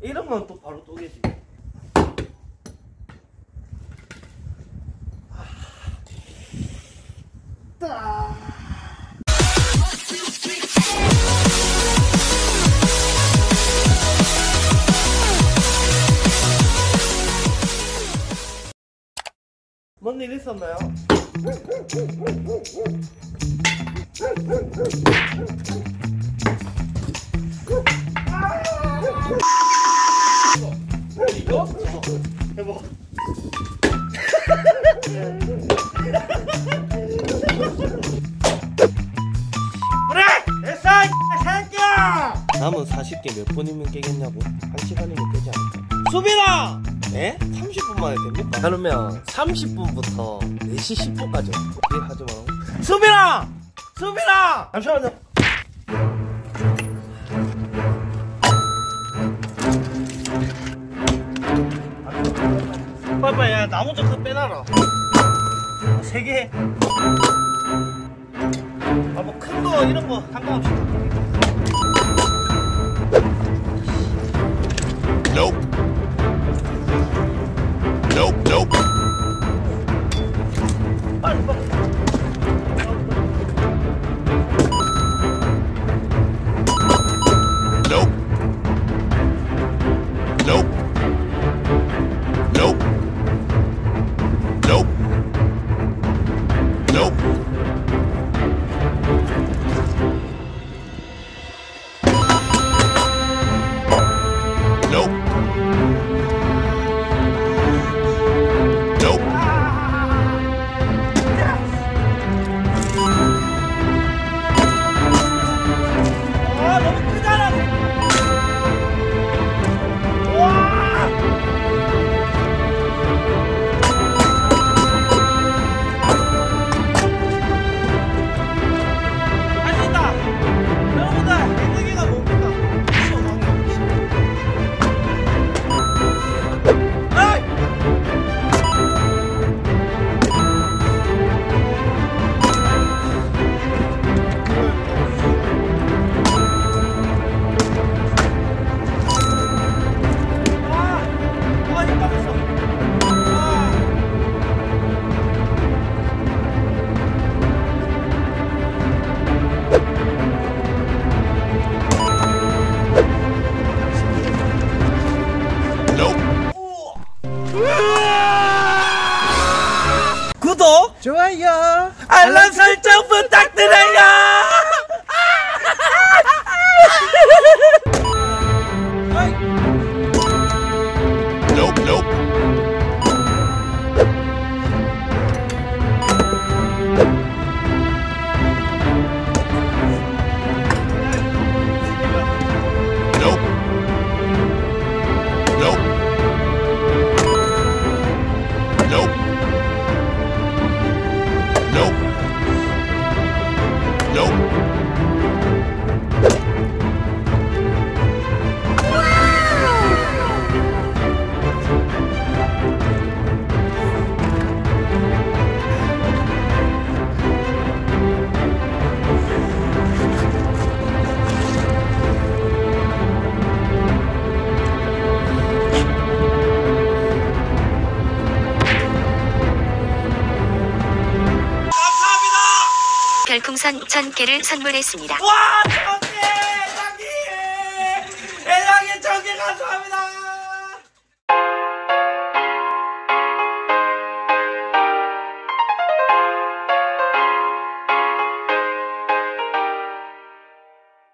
이러면 또 바로 또개지. 뭔 일 있었나요? 이거? 해봐. 그래! 됐어! 새끼야! 남은 40개 몇 분이면 깨겠냐고? 1시간이면 깨지 않을까? 수빈아! 네? 30분 만에 됩니까? 그러면 30분부터 4시 10분까지 일하지 마. 수빈아! 수빈아! 잠시만요. 빨리빨리 야 나무 좀 빼놔라. 3개. 아 뭐 큰 거 이런 거 상관없이. Nope. Nope, nope. 빨리 빨리. Nope. Nope. Nope. Nope. Nope. Nope. Nope. 아 너무 크잖아. 와. 안 된다. 여러분들 해드기가 뭡니까? 구독, 좋아요, 알람 설정 부탁드려요. Nope, nope. Nope. Nope. Nope. Nope. Nope. 별풍선 1000개를 선물했습니다. 와, 1000개! 회장님! 회장님 1000개 가져!